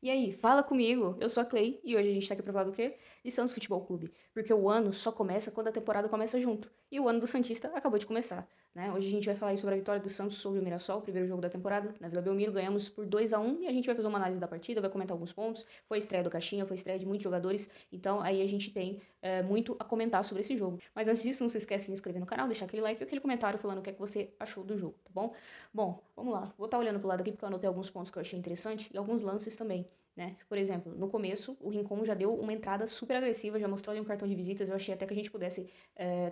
E aí, fala comigo. Eu sou a Clay e hoje a gente tá aqui pra falar do quê? De Santos Futebol Clube. Porque o ano só começa quando a temporada começa junto. E o ano do Santista acabou de começar, né? Hoje a gente vai falar aí sobre a vitória do Santos sobre o Mirassol, o primeiro jogo da temporada, na Vila Belmiro. Ganhamos por 2-1 e a gente vai fazer uma análise da partida, vai comentar alguns pontos. Foi estreia do Caixinha, foi estreia de muitos jogadores. Então aí a gente tem muito a comentar sobre esse jogo. Mas antes disso, não se esquece de se inscrever no canal, deixar aquele like e aquele comentário falando o que é que você achou do jogo, tá bom? Bom, vamos lá. Vou estar olhando pro lado aqui porque eu anotei alguns pontos que eu achei interessante e alguns lances também. Né? Por exemplo, no começo, o Rincon já deu uma entrada super agressiva, já mostrou ali um cartão de visitas. Eu achei até que a gente pudesse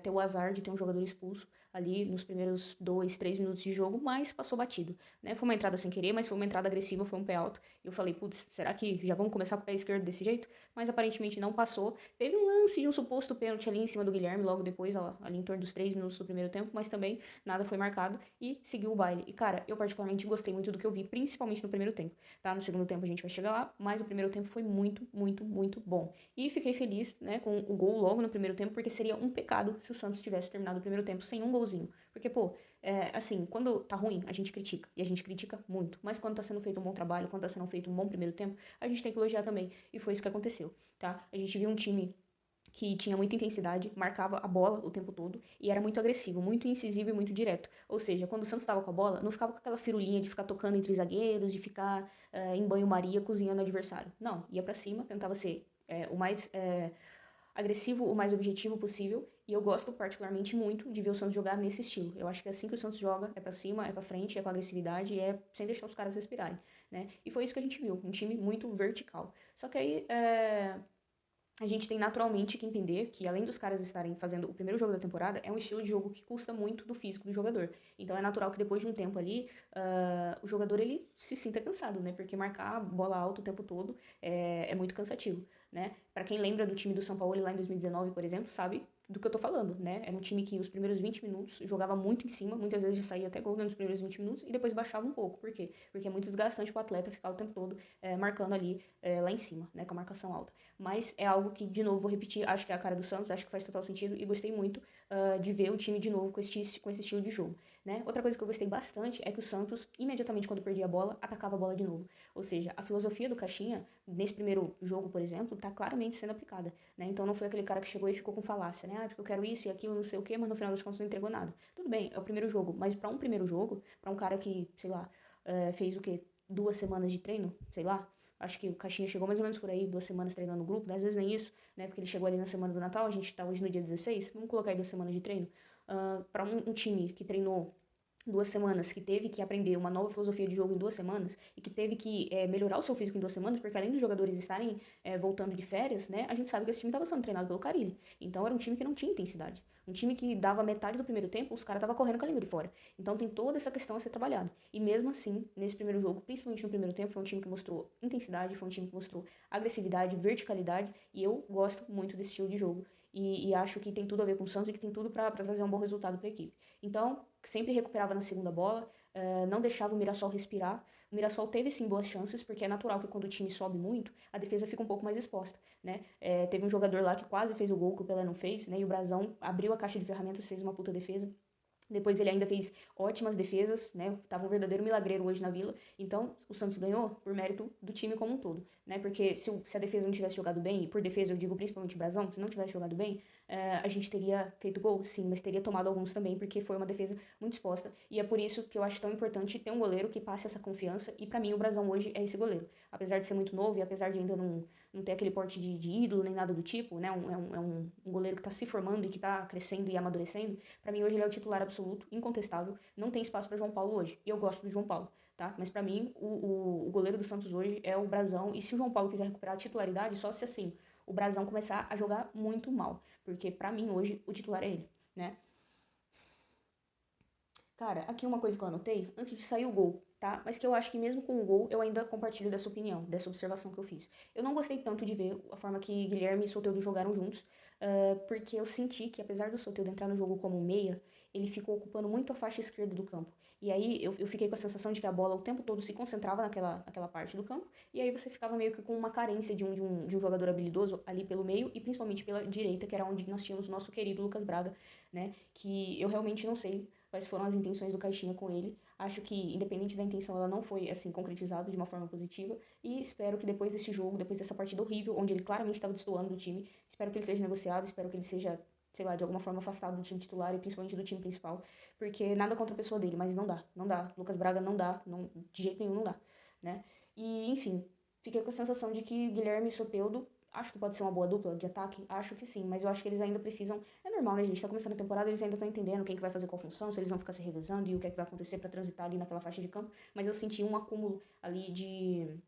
ter o azar de ter um jogador expulso ali nos primeiros 2, 3 minutos de jogo, mas passou batido. Né? Foi uma entrada sem querer, mas foi uma entrada agressiva, foi um pé alto. E eu falei, putz, será que já vamos começar com o pé esquerdo desse jeito? Mas aparentemente não passou. Teve um lance de um suposto pênalti ali em cima do Guilherme, logo depois, ó, ali em torno dos 3 minutos do primeiro tempo, mas também nada foi marcado e seguiu o baile. E cara, eu particularmente gostei muito do que eu vi, principalmente no primeiro tempo. Tá? No segundo tempo a gente vai chegar lá, mas o primeiro tempo foi muito, muito, muito bom. E fiquei feliz, né, com o gol logo no primeiro tempo, porque seria um pecado se o Santos tivesse terminado o primeiro tempo sem um golzinho. Porque, pô, assim, quando tá ruim, a gente critica. E a gente critica muito. Mas quando tá sendo feito um bom trabalho, quando tá sendo feito um bom primeiro tempo, a gente tem que elogiar também. E foi isso que aconteceu, tá? A gente viu um time que tinha muita intensidade, marcava a bola o tempo todo e era muito agressivo, muito incisivo e muito direto. Ou seja, quando o Santos estava com a bola, não ficava com aquela firulinha de ficar tocando entre zagueiros, de ficar em banho-maria cozinhando o adversário. Não, ia para cima, tentava ser o mais agressivo, o mais objetivo possível. E eu gosto particularmente muito de ver o Santos jogar nesse estilo. Eu acho que é assim que o Santos joga, é para cima, é para frente, é com agressividade, e é sem deixar os caras respirarem, né? E foi isso que a gente viu, um time muito vertical. Só que aí a gente tem naturalmente que entender que, além dos caras estarem fazendo o primeiro jogo da temporada, é um estilo de jogo que custa muito do físico do jogador. Então é natural que depois de um tempo ali, o jogador ele se sinta cansado, né? Porque marcar a bola alta o tempo todo é muito cansativo, né? Para quem lembra do time do São Paulo lá em 2019, por exemplo, sabe do que eu tô falando, né? Era um time que os primeiros 20 minutos jogava muito em cima, muitas vezes já saía até gol nos primeiros 20 minutos e depois baixava um pouco. Por quê? Porque é muito desgastante pro atleta ficar o tempo todo marcando ali lá em cima, né? Com a marcação alta. Mas é algo que, de novo, vou repetir, acho que é a cara do Santos, acho que faz total sentido e gostei muito de ver o time de novo com esse estilo de jogo, né? Outra coisa que eu gostei bastante é que o Santos, imediatamente quando perdia a bola, atacava a bola de novo. Ou seja, a filosofia do Caixinha, nesse primeiro jogo, por exemplo, tá claramente sendo aplicada, né? Então não foi aquele cara que chegou e ficou com falácia, né? Ah, porque eu quero isso e aquilo, não sei o quê, mas no final das contas não entregou nada. Tudo bem, é o primeiro jogo, mas para um primeiro jogo, para um cara que, sei lá, fez o quê? 2 semanas de treino, sei lá, acho que o Caixinha chegou mais ou menos por aí, 2 semanas treinando no grupo, né? Às vezes nem isso, né? Porque ele chegou ali na semana do Natal, a gente tá hoje no dia 16, vamos colocar aí 2 semanas de treino. Para um time que treinou 2 semanas, que teve que aprender uma nova filosofia de jogo em 2 semanas e que teve que melhorar o seu físico em 2 semanas, porque além dos jogadores estarem voltando de férias, né, a gente sabe que esse time estava sendo treinado pelo Carille. Então era um time que não tinha intensidade. Um time que dava metade do primeiro tempo, os caras estavam correndo com a língua de fora. Então tem toda essa questão a ser trabalhada. E mesmo assim, nesse primeiro jogo, principalmente no primeiro tempo, foi um time que mostrou intensidade, foi um time que mostrou agressividade, verticalidade, e eu gosto muito desse estilo de jogo. E acho que tem tudo a ver com o Santos e que tem tudo para trazer um bom resultado para a equipe. Então, sempre recuperava na segunda bola, não deixava o Mirassol respirar. O Mirassol teve sim boas chances, porque é natural que quando o time sobe muito, a defesa fica um pouco mais exposta, né? Teve um jogador lá que quase fez o gol que o Pelé não fez, né? E o Brasão abriu a caixa de ferramentas, fez uma puta defesa. Depois ele ainda fez ótimas defesas, né? Tava um verdadeiro milagreiro hoje na Vila. Então, o Santos ganhou por mérito do time como um todo, né? Porque se a defesa não tivesse jogado bem, e por defesa eu digo principalmente o Brasão, se não tivesse jogado bem, a gente teria feito gol, sim, mas teria tomado alguns também, porque foi uma defesa muito exposta. E é por isso que eu acho tão importante ter um goleiro que passe essa confiança. E para mim o Brasão hoje é esse goleiro. Apesar de ser muito novo e apesar de ainda não ter aquele porte de ídolo nem nada do tipo, né? Um goleiro que tá se formando e que tá crescendo e amadurecendo. Para mim, hoje ele é o titular absoluto, incontestável. Não tem espaço para João Paulo hoje. E eu gosto do João Paulo, tá? Mas para mim, o goleiro do Santos hoje é o Brasão. E se o João Paulo quiser recuperar a titularidade, só se assim, o Brasão começar a jogar muito mal. Porque para mim, hoje, o titular é ele, né? Cara, aqui uma coisa que eu anotei, antes de sair o gol, tá? Mas que eu acho que mesmo com o gol, eu ainda compartilho dessa opinião, dessa observação que eu fiz. Eu não gostei tanto de ver a forma que Guilherme e Soteldo jogaram juntos, porque eu senti que, apesar do Soteldo entrar no jogo como meia, ele ficou ocupando muito a faixa esquerda do campo. E aí eu fiquei com a sensação de que a bola o tempo todo se concentrava naquela parte do campo, e aí você ficava meio que com uma carência de um jogador habilidoso ali pelo meio, e principalmente pela direita, que era onde nós tínhamos o nosso querido Lucas Braga, né? Que eu realmente não sei quais foram as intenções do Caixinha com ele. Acho que, independente da intenção, ela não foi, assim, concretizada de uma forma positiva. E espero que depois desse jogo, depois dessa partida horrível, onde ele claramente estava destoando do time, espero que ele seja negociado, espero que ele seja, sei lá, de alguma forma afastado do time titular e principalmente do time principal. Porque nada contra a pessoa dele, mas não dá, não dá. Lucas Braga não dá, não, de jeito nenhum não dá, né? E, enfim, fiquei com a sensação de que Guilherme e Soteldo, acho que pode ser uma boa dupla de ataque, acho que sim, mas eu acho que eles ainda precisam. É normal, né, gente? Tá começando a temporada, eles ainda estão entendendo quem que vai fazer qual função, se eles vão ficar se revezando e o que é que vai acontecer para transitar ali naquela faixa de campo. Mas eu senti um acúmulo ali de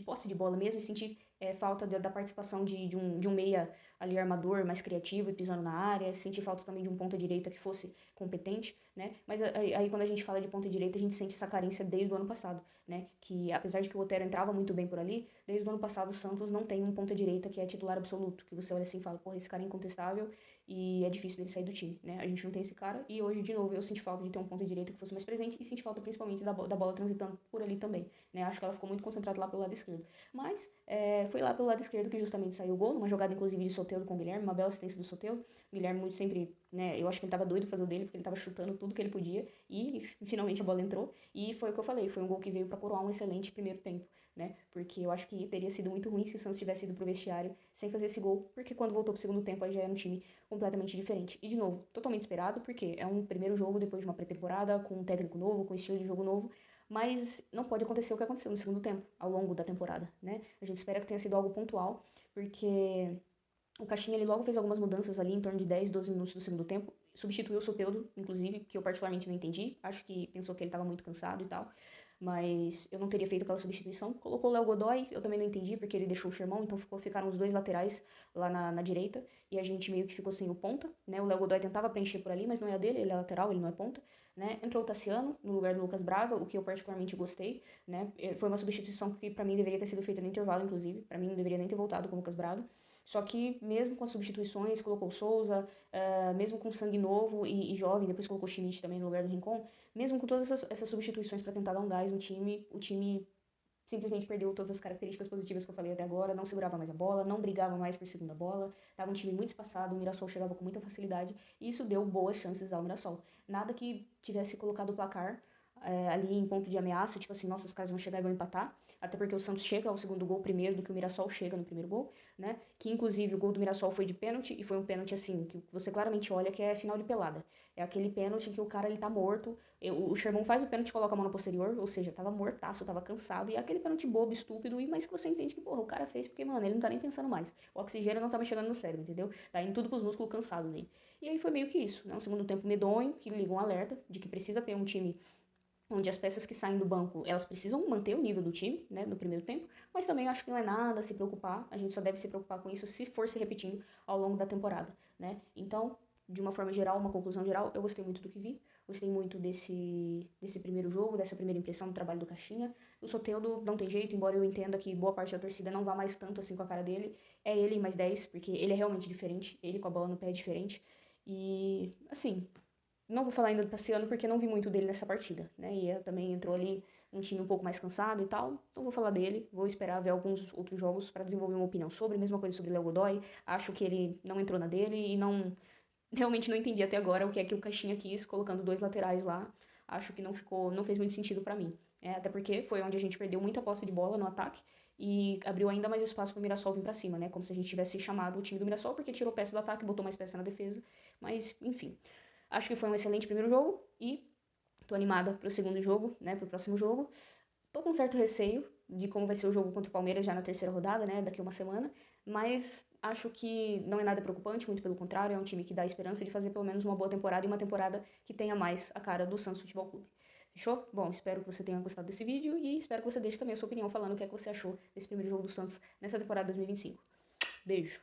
posse de bola mesmo e senti falta da participação de um meia ali armador mais criativo e pisando na área. Senti falta também de um ponta-direita que fosse competente, né? Mas aí quando a gente fala de ponta-direita, a gente sente essa carência desde o ano passado, né? Que apesar de que o Otero entrava muito bem por ali, desde o ano passado o Santos não tem um ponta-direita que é titular absoluto, que você olha assim e fala, porra, esse cara é incontestável e é difícil dele sair do time, né? A gente não tem esse cara e hoje, de novo, eu senti falta de ter um ponta-direita que fosse mais presente e senti falta principalmente da bola transitando por ali também, né? Acho que ela ficou muito concentrada lá pelo lado esquerdo. Mas foi lá pelo lado esquerdo que justamente saiu o gol, numa jogada inclusive de Soteldo com o Guilherme, uma bela assistência do Soteldo. O Guilherme muito sempre, né, eu acho que ele tava doido pra fazer o dele, porque ele tava chutando tudo que ele podia e finalmente a bola entrou. E foi o que eu falei, foi um gol que veio pra coroar um excelente primeiro tempo, né? Porque eu acho que teria sido muito ruim se o Santos tivesse ido pro vestiário sem fazer esse gol, porque quando voltou pro segundo tempo aí já era um time completamente diferente. E de novo, totalmente esperado, porque é um primeiro jogo depois de uma pré-temporada, com um técnico novo, com um estilo de jogo novo, mas não pode acontecer o que aconteceu no segundo tempo, ao longo da temporada, né? A gente espera que tenha sido algo pontual, porque o Caixinha ele logo fez algumas mudanças ali em torno de 10, 12 minutos do segundo tempo, substituiu o Soteldo, inclusive, que eu particularmente não entendi, acho que pensou que ele estava muito cansado e tal, mas eu não teria feito aquela substituição. Colocou o Léo Godoy, eu também não entendi, porque ele deixou o Sherman, então ficaram os dois laterais lá na direita, e a gente meio que ficou sem o ponta, né? O Léo Godoy tentava preencher por ali, mas não é a dele, ele é lateral, ele não é ponta, né? Entrou o Tassiano no lugar do Lucas Braga, o que eu particularmente gostei, né? Foi uma substituição que para mim deveria ter sido feita no intervalo, inclusive, para mim não deveria nem ter voltado com o Lucas Braga. Só que mesmo com as substituições, colocou o Souza, mesmo com sangue novo e jovem, depois colocou o Schmidt também no lugar do Rincon, mesmo com todas essas substituições para tentar dar um gás no time, o time simplesmente perdeu todas as características positivas que eu falei até agora, não segurava mais a bola, não brigava mais por segunda bola, estava um time muito espaçado, o Mirassol chegava com muita facilidade e isso deu boas chances ao Mirassol. Nada que tivesse colocado o placar ali em ponto de ameaça, tipo assim, nossa, os caras vão chegar e vão empatar, até porque o Santos chega ao segundo gol primeiro do que o Mirassol chega no primeiro gol, né? Que inclusive o gol do Mirassol foi de pênalti e foi um pênalti assim, que você claramente olha que é final de pelada. É aquele pênalti que o cara ele tá morto, o Sherman faz o pênalti e coloca a mão no posterior, ou seja, tava mortaço, tava cansado, e é aquele pênalti bobo, estúpido, mas que você entende que, porra, o cara fez porque, mano, ele não tá nem pensando mais. O oxigênio não tava chegando no cérebro, entendeu? Tá indo tudo pros músculos cansados dele. E aí foi meio que isso, né? Um segundo tempo medonho, que liga um alerta de que precisa ter um time onde as peças que saem do banco, elas precisam manter o nível do time, né, no primeiro tempo, mas também eu acho que não é nada a se preocupar, a gente só deve se preocupar com isso se for se repetindo ao longo da temporada, né? Então, de uma forma geral, uma conclusão geral, eu gostei muito do que vi, gostei muito desse primeiro jogo, dessa primeira impressão do trabalho do Caixinha. O Soteldo não tem jeito, embora eu entenda que boa parte da torcida não vá mais tanto assim com a cara dele, é ele mais 10, porque ele é realmente diferente, ele com a bola no pé é diferente, e, assim, não vou falar ainda do Tassiano porque não vi muito dele nessa partida, né? E também entrou ali um time um pouco mais cansado e tal. Então vou falar dele, vou esperar ver alguns outros jogos para desenvolver uma opinião sobre. Mesma coisa sobre o Léo Godoy. Acho que ele não entrou na dele e não realmente não entendi até agora o que é que o Caixinha quis colocando dois laterais lá. Acho que não fez muito sentido para mim. Até porque foi onde a gente perdeu muita posse de bola no ataque e abriu ainda mais espaço para o Mirassol vir para cima, né? Como se a gente tivesse chamado o time do Mirassol porque tirou peça do ataque, botou mais peça na defesa. Mas, enfim. Acho que foi um excelente primeiro jogo e tô animada pro segundo jogo, né, pro próximo jogo. Tô com um certo receio de como vai ser o jogo contra o Palmeiras já na terceira rodada, né, daqui a uma semana, mas acho que não é nada preocupante, muito pelo contrário, é um time que dá esperança de fazer pelo menos uma boa temporada e uma temporada que tenha mais a cara do Santos Futebol Clube. Fechou? Bom, espero que você tenha gostado desse vídeo e espero que você deixe também a sua opinião falando o que é que você achou desse primeiro jogo do Santos nessa temporada 2025. Beijo!